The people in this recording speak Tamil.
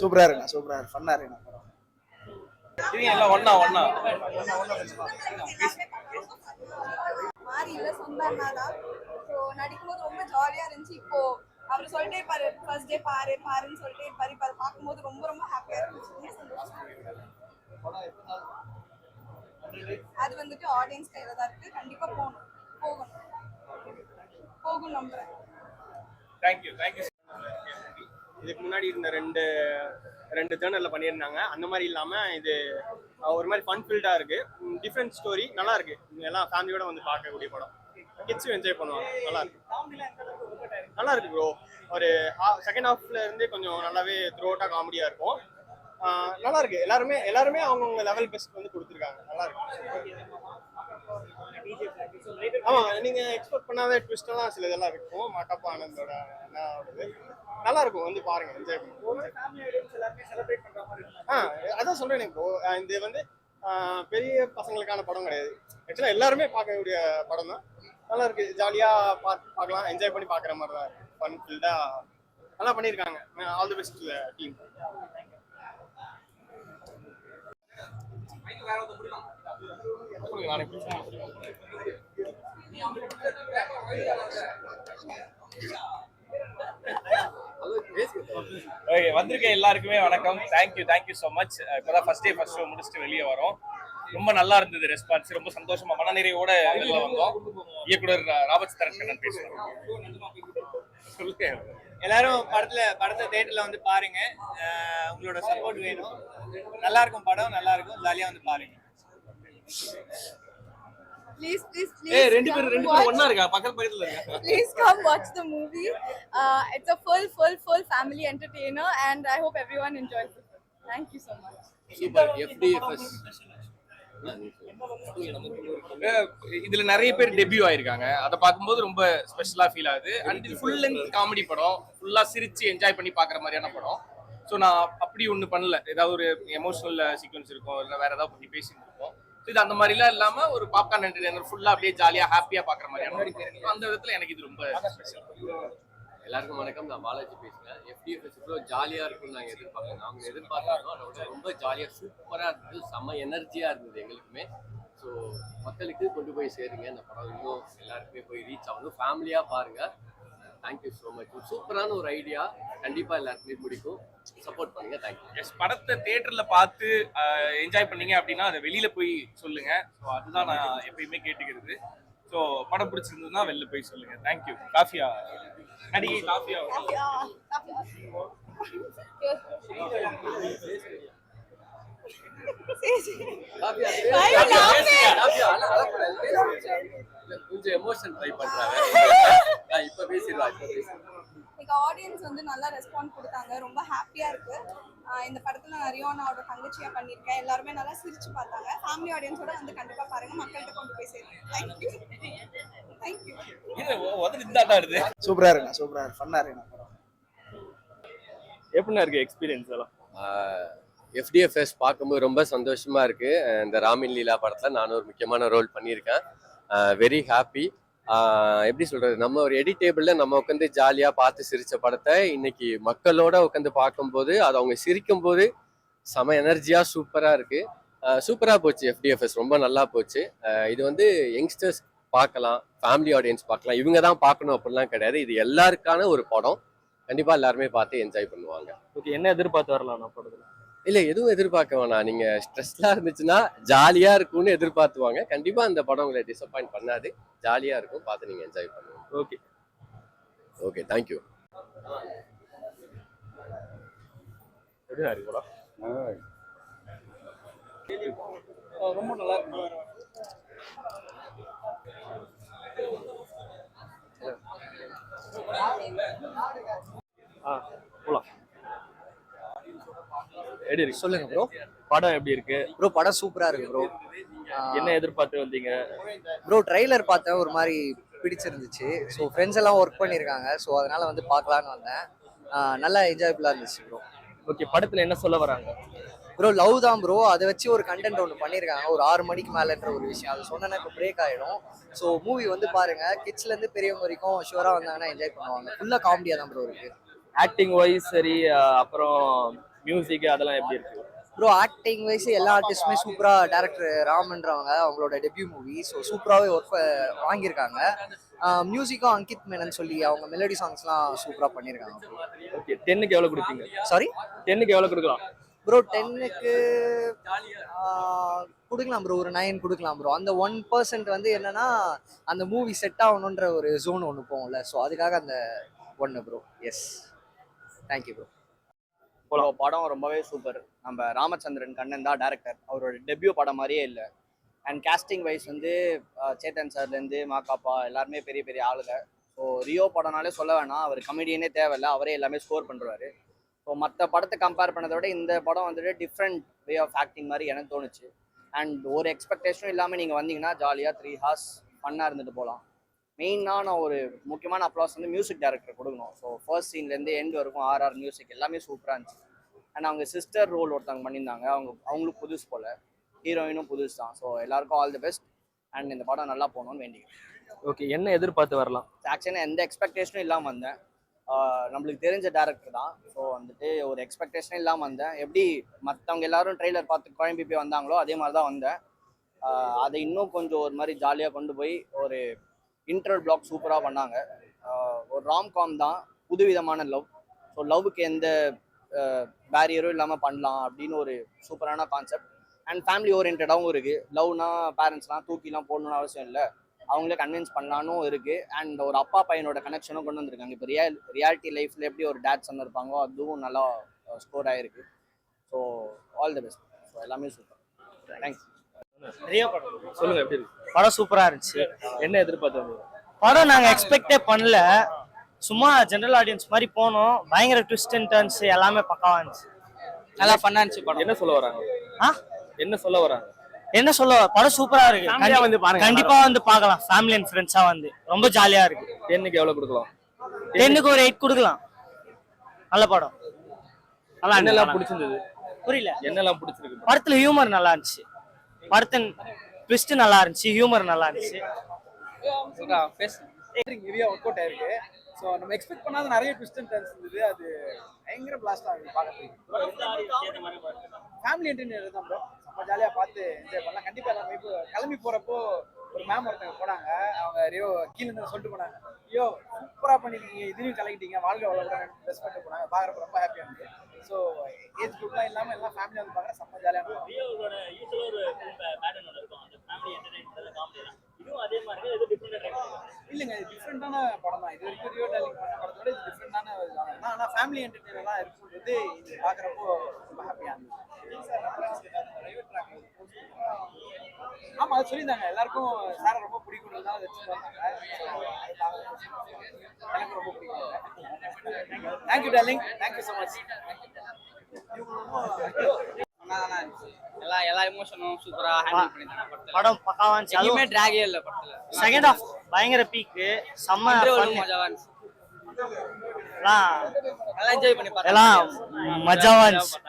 சூப்பரா இருக்குண்ணா, சூப்பரா இருக்கு, ஃபன்னா இருக்குண்ணா படம். இது எல்லாம் ஒண்ணா மாறி இல்ல சொன்னாதான். ஸோ நடிக்கும்போது ரொம்ப ஜாலியா இருந்துச்சு. இப்போ அவர் சொல்லிட்டே இருப்பாரு, ஃபர்ஸ்ட் டே பாருன்னு சொல்லிட்டே இருப்பாரு. இப்போ அதை பார்க்கும்போது ரொம்ப ரொம்ப ஹாப்பியா இருந்துச்சு, ரொம்ப சந்தோஷமா இருக்கு. அது வந்துட்டு ஆடியன்ஸ் கையில தான் இருக்கு. கண்டிப்பா போகும் நம்புறேன். தேங்க்யூ. இதுக்கு முன்னாடி இருந்த ரெண்டு ஜேர்னல்ல பண்ணியிருந்தாங்க. அந்த மாதிரி இல்லாம இது ஒரு மாதிரி ஃபன் ஃபில்டா இருக்கு. டிஃப்ரெண்ட் ஸ்டோரி, நல்லா இருக்கு. எல்லாம் ஃபேமிலியோட வந்து பார்க்கக்கூடிய படம். கிட்ஸும் என்ஜாய் பண்ணுவாங்க. நல்லா இருக்கு ப்ரோ. ஒரு செகண்ட் ஹாஃப்ல இருந்து கொஞ்சம் நல்லாவே த்ரூ அவுட்டா காமெடியா இருக்கும். நல்லா இருக்கு. எல்லாருமே அவங்கவுங்க லெவல் பெஸ்ட் வந்து கொடுத்துருக்காங்க. நல்லா இருக்கு. ஆமா, நீங்க எக்ஸ்பெக்ட் பண்ணாத ட்விஸ்ட் எல்லாம் சில இதெல்லாம் இருக்கும். மாட்டப்பா ஆனந்தோட நல்லா இருக்கும், வந்து பாருங்க, என்ஜாய் பண்ணுங்க. அதான் சொல்றேன் ப்ரோ, இது வந்து பெரிய பசங்களுக்கான படம் கிடையாது. ஆக்சுவலா எல்லாருமே பார்க்கக்கூடிய படம் தான். நல்லா இருக்கு, ஜாலியா பார்க்கலாம், என்ஜாய் பண்ணி பார்க்குற மாதிரி தான் இருக்கு. ஃபன் ஃபில்டா நல்லா பண்ணியிருக்காங்க. All the best team. வந்திருக்க எல்லாருக்குமே வணக்கம். Thank you so much. இப்போதான் ஃபர்ஸ்ட் ஷோ முடிச்சுட்டு வெளியே வரோம். ரொம்ப நல்லா இருந்தது ரெஸ்பான்ஸ். ரொம்ப சந்தோஷமா மனநிறைவோட வெளில வந்தோம். இயக்குனர் ராபர்ட் தரன் பேசுறோம். எல்லாரும் படத்தை தியேட்டர்ல வந்து பாருங்க. உங்களோட சப்போர்ட் வேணும். நல்லா இருக்கும் படம், நல்லா இருக்கும், ஜாலியா வந்து பாருங்க. Please ரெண்டு பேரும் ஒண்ணா இருக்கா, பக்கத்துல இருக்கா. Please come watch the movie. It's a full family entertainer and I hope everyone enjoys it. Thank you so much. Super FDFS. இதுல நிறைய பேர் டெபியூ ஆயிருக்காங்க. அதை பார்க்கும்போது ரொம்ப ஸ்பெஷலா ஃபீல் ஆகுது. அண்ட் இது ஃபுல் லென்த் காமெடி படம், ஃபுல்லா சிரிச்சு என்ஜாய் பண்ணி பாக்குற மாதிரியான படம். ஸோ நான் அப்படி ஒண்ணு பண்ணல. ஏதாவது ஒரு எமோஷனல் சீக்வன்ஸ் இருக்கும், இல்லை வேற ஏதாவது பத்தி பேசிட்டு இருப்போம். இது அந்த மாதிரிலாம் இல்லாம ஒரு பாப்கார்ன் என்டர்டெய்னர் ஃபுல்லா அப்படியே ஜாலியா ஹாப்பியா பாக்குற மாதிரியான அந்த விதத்துல எனக்கு இது ரொம்ப ஸ்பெஷல். எல்லாருக்கும் வணக்கம், நான் பாலாஜி பேசுறேன். FDFS இவ்வளோ ஜாலியா இருக்கும்னு நாங்கள் எதிர்பார்த்தோம். அதோட ரொம்ப ஜாலியா சூப்பரா இருந்தது, செம்ம எனர்ஜியா இருந்தது எங்களுக்குமே. ஸோ மக்களுக்கு கொண்டு போய் சேருங்க, இந்த படம் இன்னும் எல்லாருக்குமே போய் ரீச் ஆகணும். ஃபேமிலியா பாருங்க. Thank you so much. சூப்பரான ஒரு ஐடியா, கண்டிப்பா எல்லாருக்குமே பிடிக்கும். சப்போர்ட் பண்ணுங்க. தேங்க்யூ. எஸ், படத்தை தியேட்டர்ல பார்த்து என்ஜாய் பண்ணீங்க அப்படின்னா அதை வெளியில போய் சொல்லுங்க. ஸோ அதுதான் நான் எப்பயுமே கேட்டுக்கிறது. ஸோ படம் பிடிச்சிருந்ததுன்னா வெளில போய் சொல்லுங்க. தேங்க்யூ. காஃபியா நடிகை காஃபியா கொஞ்சம் எமோஷன் ட்ரை பண்றாங்க. இப்ப பேசிடுவா. ஆடியன்ஸ் வந்து நல்லா ரெஸ்பான்ஸ் கொடுத்தாங்க. ரொம்ப ஹாப்பியா இருக்கு. இந்த படத்துல நான் ரியோனாவோட தங்கச்சியா பண்ணியிருக்கேன். எல்லாருமே நல்லா சிரிச்சு பார்த்தாங்க. ஃபேமிலி ஆடியன்ஸோட வந்து கண்டிப்பா பாருங்க, மக்கள்கிட்ட கொண்டு போய் சேருங்க. தேங்க்யூ. சூப்பரா இருக்குண்ணா, சூப்பரா இருக்கு, ஃபன்னா இருக்குண்ணா படம். எப்படின்னா இருக்கு எக்ஸ்பீரியன்ஸ் எல்லாம்? FDFS பார்க்கும்போது ரொம்ப சந்தோஷமா இருக்கு. இந்த ராமின் லீலா படத்துல நானும் ஒரு முக்கியமான ரோல் பண்ணியிருக்கேன். Very happy. எப்படி சொல்றது, நம்ம ஒரு எடிட்டேபிள்ல நம்ம உட்காந்து ஜாலியா பார்த்து சிரிச்ச படத்தை இன்னைக்கு மக்களோட உட்காந்து பார்க்கும்போது அது அவங்க சிரிக்கும் போது செம எனர்ஜியா சூப்பரா இருக்கு. சூப்பரா போச்சு. FDFS ரொம்ப நல்லா போச்சு. இது வந்து யங்ஸ்டர்ஸ் பார்க்கலாம், ஃபேமிலி ஆடியன்ஸ் பார்க்கலாம், இவங்க தான் பார்க்கணும் அப்படிலாம் கிடையாது. இது எல்லாருக்கான ஒரு படம். கண்டிப்பா எல்லாருமே பார்த்து என்ஜாய் பண்ணுவாங்க. ஓகே, என்ன எதிர்பார்த்து வரலாம் நான் படத்துல? இல்ல, எதுவும் எதிர்பார்க்க வேணாம். நீங்க ஸ்ட்ரெஸ்லாம் இருந்துச்சுன்னா ஜாலியா இருக்கும்னு எதிர்பார்த்துவாங்க. கண்டிப்பா இந்த படம் உங்களை டிசப்பாயிண்ட் பண்ணாது, ஜாலியா இருக்கும், பார்த்து நீங்க என்ஜாய் பண்ணுங்க. Okay thank you. ரொம்ப நல்லா இருக்கு. போலாம். எப்படி இருக்கு சொல்லுங்க ப்ரோ. படம் எப்படி இருக்கு ப்ரோ? படம் சூப்பரா இருக்கு ப்ரோ. என்ன எதிர்பார்த்து வந்தீங்க ப்ரோ? ட்ரைலர் பார்த்தேன், ஒரு மாதிரி பிடிச்சிருந்துச்சு. ஸோ ஃப்ரெண்ட்ஸ் எல்லாம் ஒர்க் பண்ணியிருக்காங்க, ஸோ அதனால வந்து பார்க்கலான்னு வந்தேன். நல்லா என்ஜாயபுளாக இருந்துச்சு ப்ரோ. ஓகே, படத்தில் என்ன சொல்ல வராங்க ப்ரோ? லவ் தான் ப்ரோ. அதை வச்சு ஒரு கண்டென்ட் ஒன்று பண்ணியிருக்காங்க, ஒரு 6 மணிக்கு மேலேன்ற ஒரு விஷயம். அது சொன்னா இப்போ பிரேக் ஆகிடும். ஸோ மூவி வந்து பாருங்க, கிட்ஸ்லேருந்து பெரியவங்க வரைக்கும் ஷுவராக வந்தாங்கன்னா என்ஜாய் பண்ணுவாங்க. ஃபுல்லாக காமெடியாக தான் ப்ரோ இருக்கு. ஆக்டிங் வைஸ் சரி, அப்புறம் மியூசிக் அதெல்லாம் எப்படி இருக்கு? ப்ரோ ஆக்டிங் வைஸ் எல்லா ஆர்டிஸ்டுமே சூப்பராக டேரக்டர் ராம்ன்றவங்க அவங்களோட டெபியூ மூவி ஸோ சூப்பராகவே ஒர்க் வாங்கியிருக்காங்க. மியூசிக்கும் அங்கித் மேனன் சொல்லி அவங்க மெலடி சாங்ஸ்லாம் சூப்பராக பண்ணியிருக்காங்க. ஓகே, 10க்கு எவ்வளவு கொடுப்பீங்க? சாரி 10க்கு எவ்வளவு கொடுக்கலாம்? ப்ரோ 10க்கு கொடுக்கலாம் ப்ரோ, ஒரு 9 கொடுக்கலாம் ப்ரோ. அந்த 1% வந்து என்னன்னா அந்த மூவி செட் ஆகணுன்ற ஒரு ஜோன் ஒன்று போகும்ல, ஸோ அதுக்காக அந்த 1 ப்ரோ. S, thank you bro. படம் ரொம்பவே சூப்பர். நம்ம ராமச்சந்திரன் கண்ணன் தான் டேரக்டர். அவரோட டெபியூ படம் மாதிரியே இல்லை. அண்ட் கேஸ்டிங் வைஸ் வந்து சேத்தன் சார்லேருந்து மாக்காப்பா எல்லாருமே பெரிய பெரிய ஆளுங்க. ஸோ ரியோ படம்னாலே சொல்ல வேணாம், அவர் கமெடியனே தேவையில்லை, அவரே எல்லாமே ஸ்கோர் பண்ணுறாரு. ஸோ மற்ற படத்தை கம்பேர் பண்ணதை விட இந்த படம் வந்துட்டு டிஃப்ரெண்ட் வே ஆஃப் ஆக்டிங் மாதிரி எனக்கு தோணுச்சு. அண்ட் ஒரு எக்ஸ்பெக்டேஷனும் இல்லாமல் நீங்கள் வந்தீங்கன்னா ஜாலியாக 3 ஹார்ஸ் ஃபன்னாக இருந்துட்டு போகலாம். மெயினான ஒரு முக்கியமான அப்ளாஸ் வந்து மியூசிக் டைரக்டர் கொடுக்கணும். ஸோ ஃபர்ஸ்ட் சீன்லேருந்து எண்ட் வரைக்கும் ஆர்ஆர் மியூசிக் எல்லாமே சூப்பராக இருந்துச்சு. அண்ட் அவங்க சிஸ்டர் ரோல் ஒருத்தவங்க பண்ணியிருந்தாங்க, அவங்களுக்கு புதுசு போல், ஹீரோயினும் புதுசு தான். ஸோ எல்லாருக்கும் ஆல் தி பெஸ்ட். அண்ட் இந்த படம் நல்லா போகணும்னு வேண்டிக்கிறேன். ஓகே, என்ன எதிர்பார்த்து வரலாம்? ஆக்சுவலாக எந்த எக்ஸ்பெக்டேஷனும் இல்லாமல் வந்தேன். நம்மளுக்கு தெரிஞ்ச டேரக்டர் தான். ஸோ வந்துட்டு ஒரு எக்ஸ்பெக்டேஷனும் இல்லாமல் வந்தேன். எப்படி மற்றவங்க எல்லாரும் ட்ரெய்லர் பார்த்து குழம்பி போய் வந்தாங்களோ அதே மாதிரி தான் வந்தேன். அதை இன்னும் கொஞ்சம் ஒரு மாதிரி ஜாலியாக கொண்டு போய் ஒரு இன்டர்வல் பிளாக் சூப்பராக பண்ணாங்க. ஒரு ராம்காம் தான், புதுவிதமான லவ். ஸோ லவ்வுக்கு எந்த பேரியரும் இல்லாமல் பண்ணலாம் அப்படின்னு ஒரு சூப்பரான கான்செப்ட். அண்ட் ஃபேமிலி ஓரியன்டாகவும் இருக்குது. லவ்னா பேரண்ட்ஸ்லாம் தூக்கிலாம் போடணும்னு அவசியம் இல்லை, அவங்களே கன்வின்ஸ் பண்ணலான்னு இருக்குது. அண்ட் ஒரு அப்பா பையனோட கனெக்ஷனும் கொண்டு வந்திருக்காங்க. இப்போ ரியாலிட்டி லைஃப்பில் எப்படி ஒரு டேட் சன் இருப்பாங்களோ அதுவும் நல்லா ஸ்கோர் ஆகிருக்கு. So all the best. So எல்லாமே சூப்பர். தேங்க்ஸ். நிறைய படம் சொல்லுங்க, எப்படி இருக்கு படம்? சூப்பரா இருந்துச்சு. என்ன எதிர்பார்த்து வந்தீங்க? படம் நாங்க எக்ஸ்பெக்டே பண்ணல, சும்மா ஜெனரல் ஆடியன்ஸ் மாதிரி போனோம். பயங்கர ட்விஸ்ட் அண்ட் டர்ன்ஸ் எல்லாமே பக்காவா இருந்துச்சு. நல்லா ஃபன்னா இருந்துச்சு படம். என்ன சொல்ல வராங்க? என்ன சொல்ல வராங்க? என்ன சொல்ல, படம் சூப்பரா இருக்கு. கண்டிப்பா வந்து பார்க்கலாம், ஃபேமிலி அண்ட் ஃப்ரெண்ட்ஸா வந்து ரொம்ப ஜாலியா இருக்கு. 10க்கு எவ்வளவு கொடுக்கலாம்? 10க்கு ஒரு 8 கொடுக்கலாம். நல்ல படம். நல்லா என்னெல்லாம் பிடிச்சிருந்தது? புரியல. என்னெல்லாம் பிடிச்சிருக்கு படத்துல? ஹியூமர் நல்லா இருந்துச்சு. படத்தின் ட்விஸ்ட் நல்லா இருந்துச்சு, ஹியூமர் நல்லா இருந்துச்சு. ஹெவியா ஒர்க் அவுட் ஆயிருக்கு. ஸோ நம்ம எக்ஸ்பெக்ட் பண்ணாத நிறைய ட்விஸ்ட் அண்ட் டர்ன்ஸ் இருந்தது. அது பயங்கர பிளாஸ்ட் ஆகுது பார்க்கறதுக்கு. ஃபேமிலி என்டர்டெய்னர் தான் ப்ரோ. நம்ம ஜாலியாக பார்த்து என்ஜாய் பண்ணலாம். கண்டிப்பாக நம்ம இப்போ கிளம்பி போகிறப்போ ஒரு மேம் ஒருத்தங்க போனாங்க, அவங்க ரியோ கீழேருந்து சொல்லிட்டு போனாங்க, ஐயோ சூப்பராக பண்ணிருக்கீங்க, இதுலையும் கலக்கிட்டீங்க, வாழ்க்கை வளர்க்குறேன் ட்ரெஸ் பண்ணிட்டு போனாங்க. பார்க்குறப்ப ரொம்ப ஹாப்பியாக இருந்துச்சு. ஸோ ஏஜ் குரூப்லாம் இல்லாமல் எல்லாம் ஃபேமிலியாக வந்து பார்க்குறேன், செம்ம ஜாலியாக இருக்கும். இல்லைங்க, இது டிஃப்ரெண்டான படம் தான். இது வரைக்கும் ரியோ டார்லிங் பண்ண படத்தோட இது டிஃப்ரெண்டான தான். ஆனால் ஃபேமிலி என்டர்டெய்னராக இருக்கும்போது இது பார்க்குறப்போ ரொம்ப ஹாப்பியாக இருந்துச்சு. ஆமாம், அது சொல்லியிருந்தாங்க எல்லாருக்கும் சாரை ரொம்ப பிடிக்கும் தான் வச்சுட்டு வந்தாங்க. எனக்கு ரொம்ப பிடிக்கும். Thank you darling, thank you so much. எல்லா எமோஷனும் சூப்பரா ஹேண்டில் பண்ணிருந்தாங்க. படம் பக்காவா இருந்துச்சு. எதுவுமே டிராகே இல்ல படத்துல. செகண்ட் ஹாஃப் பயங்கர பீக், செம்ம மஜாவா இருந்துச்சு. எல்லாம் நல்லா என்ஜாய் பண்ணி பார்த்தேன். எல்லாம் மஜாவா இருந்துச்சு.